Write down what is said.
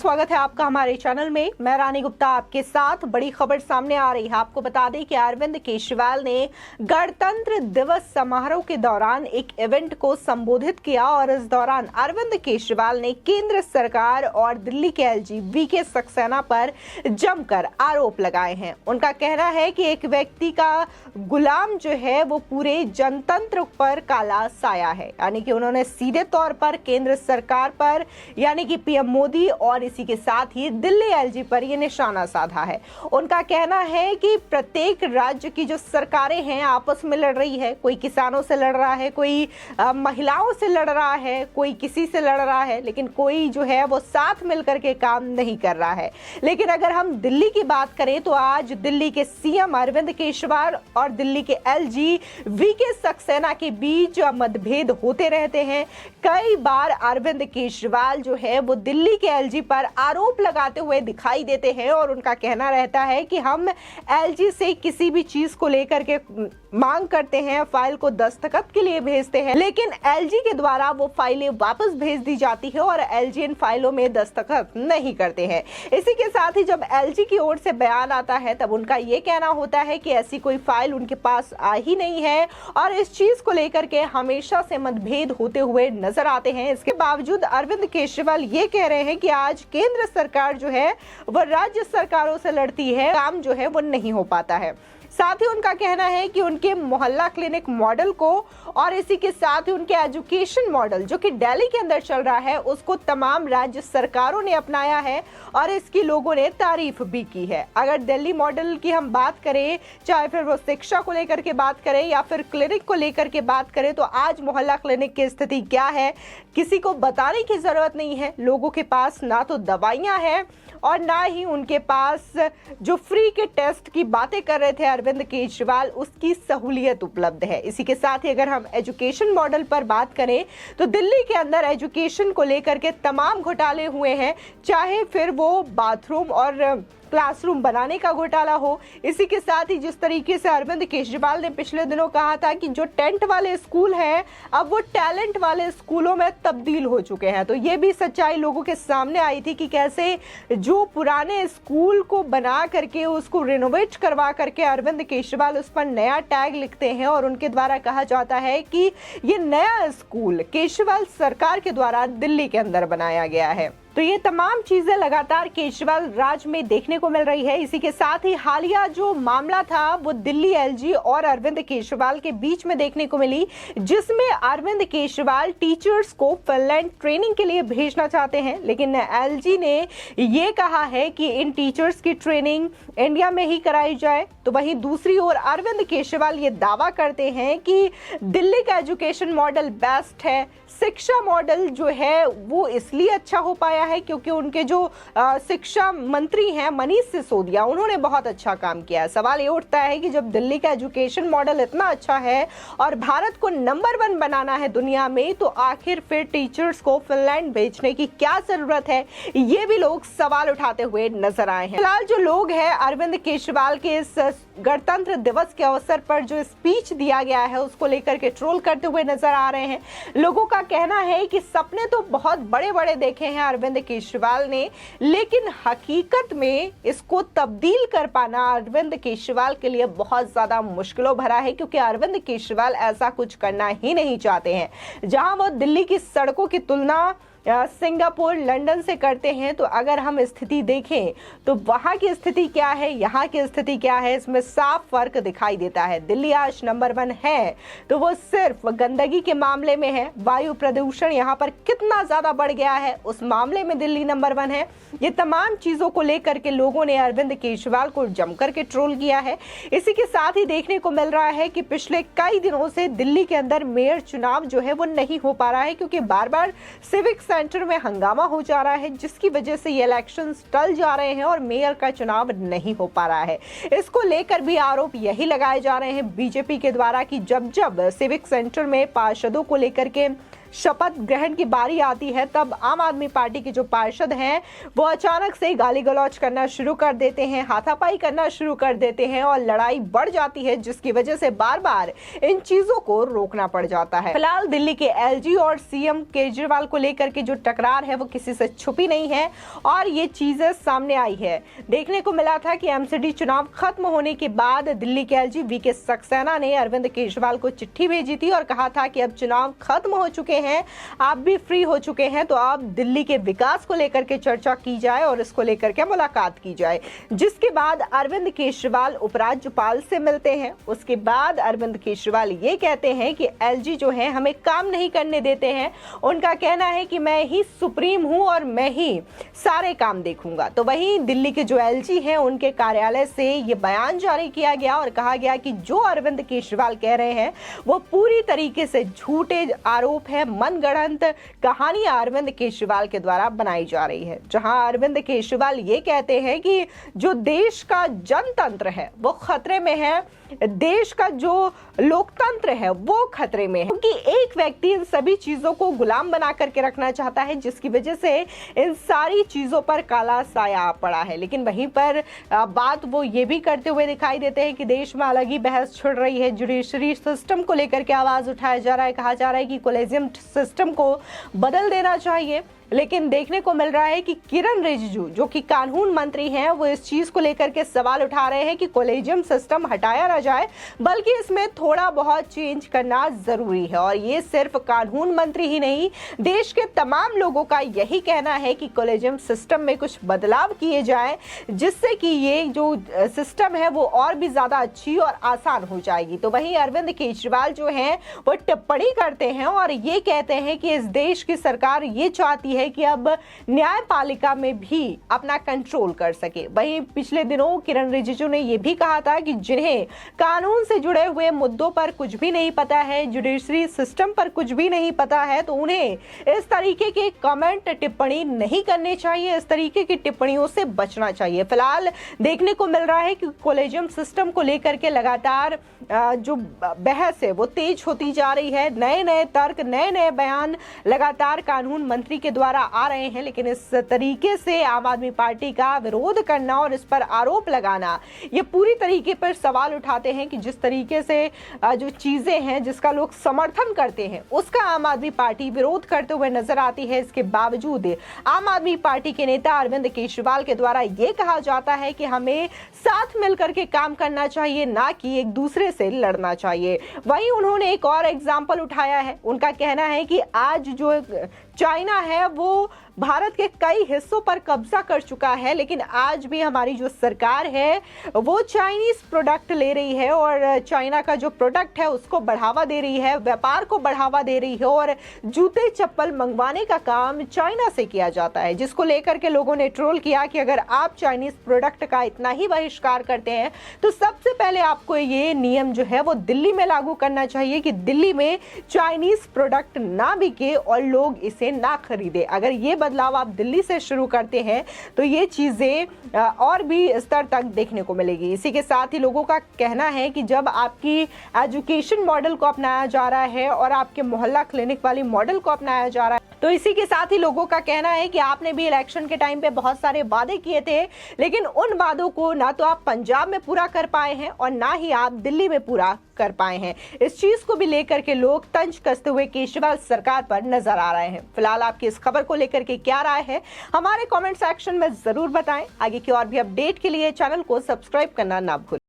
स्वागत है आपका हमारे चैनल में। मैं रानी गुप्ता आपके साथ। बड़ी खबर सामने आ रही है। आपको बता दें कि अरविंद केजरीवाल ने गणतंत्र दिवस समारोह के दौरान एक इवेंट को संबोधित किया और इस दौरान अरविंद केजरीवाल ने केंद्र सरकार और दिल्ली के एलजी वीके सक्सेना पर जमकर आरोप लगाए हैं। उनका कहना है कि एक व्यक्ति का गुलाम जो है वो पूरे जनतंत्र पर काला साया है, यानी कि उन्होंने सीधे तौर पर केंद्र सरकार पर यानी कि पीएम मोदी और इसी के साथ ही दिल्ली एलजी पर ये निशाना साधा है। उनका कहना है कि प्रत्येक राज्य की जो सरकारें हैं आपस में लड़ रही है। कोई किसानों से लड़ रहा है, कोई महिलाओं से लड़ रहा है, कोई किसी से लड़ रहा है, लेकिन कोई जो है वो साथ मिलकर के काम नहीं कर रहा है। लेकिन अगर हम दिल्ली की बात करें तो आज दिल्ली के सीएम अरविंद केजरीवाल और दिल्ली के एलजी वीके सक्सेना के बीच मतभेद होते रहते हैं। कई बार अरविंद केजरीवाल जो है वो दिल्ली के एलजी पर आरोप लगाते हुए दिखाई देते हैं और उनका कहना रहता है कि हम एलजी से किसी भी चीज को लेकर के मांग करते हैं, फाइल को दस्तखत के लिए भेजते हैं, लेकिन एलजी के द्वारा वो फाइलें वापस भेज दी जाती है और एलजी इन फाइलों में दस्तखत नहीं करते हैं। इसी के साथ ही जब एलजी की ओर से बयान आता है तब उनका ये कहना होता है कि ऐसी कोई फाइल उनके पास आ ही नहीं है और इस चीज को लेकर के हमेशा से मतभेद होते हुए नजर आते हैं। इसके बावजूद अरविंद केजरीवाल ये कह रहे हैं कि आज केंद्र सरकार जो है वो राज्य सरकारों से लड़ती है, काम जो है वो नहीं हो पाता है। साथ ही उनका कहना है कि उनके मोहल्ला क्लिनिक मॉडल को और इसी के साथ ही उनके एजुकेशन मॉडल जो कि दिल्ली के अंदर चल रहा है उसको तमाम राज्य सरकारों ने अपनाया है और इसकी लोगों ने तारीफ भी की है। अगर दिल्ली मॉडल की हम बात करें, चाहे फिर वो शिक्षा को लेकर के बात करें या फिर क्लिनिक को लेकर के बात करें, तो आज मोहल्ला क्लिनिक की स्थिति क्या है किसी को बताने की जरूरत नहीं है। लोगों के पास ना तो दवाइयां हैं और ना ही उनके पास जो फ्री के टेस्ट की बातें कर रहे थे अरविंद केजरीवाल उसकी सहूलियत उपलब्ध है। इसी के साथ ही अगर हम एजुकेशन मॉडल पर बात करें तो दिल्ली के अंदर एजुकेशन को लेकर के तमाम घोटाले हुए हैं, चाहे फिर वो बाथरूम और क्लासरूम बनाने का घोटाला हो। इसी के साथ ही जिस तरीके से अरविंद केजरीवाल ने पिछले दिनों कहा था कि जो टेंट वाले स्कूल हैं अब वो टैलेंट वाले स्कूलों में तब्दील हो चुके हैं, तो ये भी सच्चाई लोगों के सामने आई थी कि कैसे जो पुराने स्कूल को बना करके उसको रिनोवेट करवा करके अरविंद केजरीवाल उस पर नया टैग लिखते हैं और उनके द्वारा कहा जाता है कि ये नया स्कूल केजरीवाल सरकार के द्वारा दिल्ली के अंदर बनाया गया है। तो ये तमाम चीजें लगातार केजरीवाल राज में देखने को मिल रही है। इसी के साथ ही हालिया जो मामला था वो दिल्ली एलजी और अरविंद केजरीवाल के बीच में देखने को मिली, जिसमें अरविंद केजरीवाल टीचर्स को फिनलैंड ट्रेनिंग के लिए भेजना चाहते हैं, लेकिन एलजी ने ये कहा है कि इन टीचर्स की ट्रेनिंग इंडिया में ही कराई जाए। तो वहीं दूसरी ओर अरविंद केजरीवाल ये दावा करते हैं कि दिल्ली का एजुकेशन मॉडल बेस्ट है। शिक्षा मॉडल जो है वो इसलिए अच्छा हो पाया है क्योंकि उनके जो शिक्षा मंत्री हैं मनीष सिसोदिया, उन्होंने बहुत अच्छा काम किया है। सवाल ये उठता है कि जब दिल्ली का एजुकेशन मॉडल इतना अच्छा है और भारत को नंबर 1 बनाना है दुनिया में, तो आखिर फिर टीचर्स को फिनलैंड भेजने की क्या जरूरत है, ये भी लोग सवाल उठाते हुए नजर आए हैं। फिलहाल जो लोग हैं अरविंद केजरीवाल के इस गणतंत्र दिवस के अवसर पर जो स्पीच दिया गया है उसको लेकर के ट्रोल करते हुए नजर आ रहे हैं। लोगों का कहना है कि सपने तो बहुत बड़े बड़े देखे हैं अरविंद केजरीवाल ने, लेकिन हकीकत में इसको तब्दील कर पाना अरविंद केजरीवाल के लिए बहुत ज्यादा मुश्किलों भरा है, क्योंकि अरविंद केजरीवाल ऐसा कुछ करना ही नहीं चाहते हैं। जहां वो दिल्ली की सड़कों की तुलना सिंगापुर, लंदन से करते हैं, तो अगर हम स्थिति देखें तो वहां की स्थिति क्या है, यहाँ की स्थिति क्या है, इसमें साफ फर्क दिखाई देता है। दिल्ली आज नंबर 1 है तो वो सिर्फ गंदगी के मामले में है। वायु प्रदूषण यहाँ पर कितना ज्यादा बढ़ गया है उस मामले में दिल्ली नंबर 1 है। ये तमाम चीजों को लेकर के लोगों ने अरविंद केजरीवाल को जमकर के ट्रोल किया है। इसी के साथ ही देखने को मिल रहा है कि पिछले कई दिनों से दिल्ली के अंदर मेयर चुनाव जो है वो नहीं हो पा रहा है, क्योंकि बार बार सिविक सेंटर में हंगामा हो जा रहा है, जिसकी वजह से ये इलेक्शंस टल जा रहे हैं और मेयर का चुनाव नहीं हो पा रहा है। इसको लेकर भी आरोप यही लगाए जा रहे हैं बीजेपी के द्वारा कि जब जब सिविक सेंटर में पार्षदों को लेकर के शपथ ग्रहण की बारी आती है तब आम आदमी पार्टी के जो पार्षद हैं वो अचानक से गाली गलौज करना शुरू कर देते हैं, हाथापाई करना शुरू कर देते हैं और लड़ाई बढ़ जाती है, जिसकी वजह से बार बार इन चीजों को रोकना पड़ जाता है। फिलहाल दिल्ली के एलजी और सीएम केजरीवाल को लेकर के जो टकरार है वो किसी से छुपी नहीं है और ये चीजें सामने आई है। देखने को मिला था कि एमसीडी चुनाव खत्म होने के बाद दिल्ली के एलजी वीके सक्सेना ने अरविंद केजरीवाल को चिट्ठी भेजी थी और कहा था कि अब चुनाव खत्म हो चुके हैं, आप भी फ्री हो चुके हैं, तो अब दिल्ली के विकास को लेकर के चर्चा की जाए और इसको लेकर के मुलाकात की जाए। जिसके बाद अरविंद केजरीवाल उपराज्यपाल से मिलते हैं। उसके बाद अरविंद केजरीवाल ये कहते हैं कि एलजी जो है हमें काम नहीं करने देते हैं। उनका कहना है कि मैं ही सुप्रीम हूं और मैं ही सारे काम देखूंगा। तो वहीं दिल्ली के जो एलजी हैं उनके कार्यालय से ये बयान जारी किया गया और कहा गया कि जो अरविंद केजरीवाल कह रहे हैं वो पूरी तरीके से झूठे आरोप है, मनगढ़ंत कहानियां अरविंद केजरीवाल के द्वारा बनाई जा रही है। जहां अरविंद केजरीवाल ये कहते हैं कि जो देश का जनतंत्र है वो खतरे में है, देश का जो लोकतंत्र है वो खतरे में है, क्योंकि एक व्यक्ति इन सभी चीजों को गुलाम बना करके रखना चाहता है, जिसकी वजह से इन सारी चीजों पर काला साया पड़ा है। लेकिन वहीं पर बात वो ये भी करते हुए दिखाई देते हैं कि देश में अलग ही बहस छिड़ रही है। जुडिशरी सिस्टम को लेकर के आवाज उठाया जा रहा है, कहा जा रहा है कि कोलेजियम सिस्टम को बदल देना चाहिए। लेकिन देखने को मिल रहा है कि किरण रिजिजू जो कि कानून मंत्री हैं वो इस चीज को लेकर के सवाल उठा रहे हैं कि कोलेजियम सिस्टम हटाया ना जाए, बल्कि इसमें थोड़ा बहुत चेंज करना जरूरी है। और ये सिर्फ कानून मंत्री ही नहीं, देश के तमाम लोगों का यही कहना है कि कोलेजियम सिस्टम में कुछ बदलाव किए जाए, जिससे कि ये जो सिस्टम है वो और भी ज्यादा अच्छी और आसान हो जाएगी। तो वहीं अरविंद केजरीवाल जो हैं वो टिप्पणी करते हैं और ये कहते हैं कि इस देश की सरकार ये चाहती है कि अब न्यायपालिका में भी अपना कंट्रोल कर सके। वहीं पिछले दिनों किरण रिजिजू ने यह भी कहा था कि जिन्हें कानून से जुड़े हुए मुद्दों पर कुछ भी नहीं पता है, जुडिशरी सिस्टम पर कुछ भी नहीं पता है, तो उन्हें इस तरीके के कमेंट टिप्पणी नहीं करनी चाहिए, इस तरीके की टिप्पणियों से बचना चाहिए। फिलहाल देखने को मिल रहा है कि कोलेजियम सिस्टम को लेकर के लगातार जो बहस है वो तेज होती जा रही है। नए नए तर्क, नए नए बयान लगातार कानून मंत्री के द्वारा आ रहे हैं, लेकिन इस तरीके से आम आदमी पार्टी का विरोध करना और इस पर आरोप लगाना, ये पूरी तरीके पर सवाल उठाते हैं कि जिस तरीके से जो चीजें हैं जिसका लोग समर्थन करते हैं उसका आम आदमी पार्टी विरोध करते हुए नजर आती है। इसके बावजूद आम आदमी पार्टी के नेता अरविंद केजरीवाल के द्वारा यह कहा जाता है कि हमें साथ मिलकर के काम करना चाहिए, ना कि एक दूसरे से लड़ना चाहिए। वहीं उन्होंने एक और एग्जाम्पल उठाया है। उनका कहना है कि आज जो चाइना है वो भारत के कई हिस्सों पर कब्जा कर चुका है, लेकिन आज भी हमारी जो सरकार है वो चाइनीज प्रोडक्ट ले रही है और चाइना का जो प्रोडक्ट है उसको बढ़ावा दे रही है, व्यापार को बढ़ावा दे रही है और जूते चप्पल मंगवाने का काम चाइना से किया जाता है, जिसको लेकर के लोगों ने ट्रोल किया कि अगर आप चाइनीज प्रोडक्ट का इतना ही बहिष्कार करते हैं तो सबसे पहले आपको ये नियम जो है वो दिल्ली में लागू करना चाहिए कि दिल्ली में चाइनीज प्रोडक्ट ना बिके और लोग इसे ना खरीदे। अगर ये बदलाव आप दिल्ली से शुरू करते हैं तो ये चीजें और भी स्तर तक देखने को मिलेगी। इसी के साथ ही लोगों का कहना है कि जब आपकी एजुकेशन मॉडल को अपनाया जा रहा है और आपके मोहल्ला क्लिनिक वाली मॉडल को अपनाया जा रहा है, तो इसी के साथ ही लोगों का कहना है कि आपने भी इलेक्शन के टाइम पे बहुत सारे वादे किए थे, लेकिन उन वादों को ना तो आप पंजाब में पूरा कर पाए हैं और ना ही आप दिल्ली में पूरा कर पाए हैं। इस चीज को भी लेकर के लोग तंज कसते हुए केजरीवाल सरकार पर नजर आ रहे हैं। फिलहाल आपकी इस खबर को लेकर के क्या राय है हमारे कमेंट सेक्शन में जरूर बताएं। आगे की और भी अपडेट के लिए चैनल को सब्सक्राइब करना ना भूलें।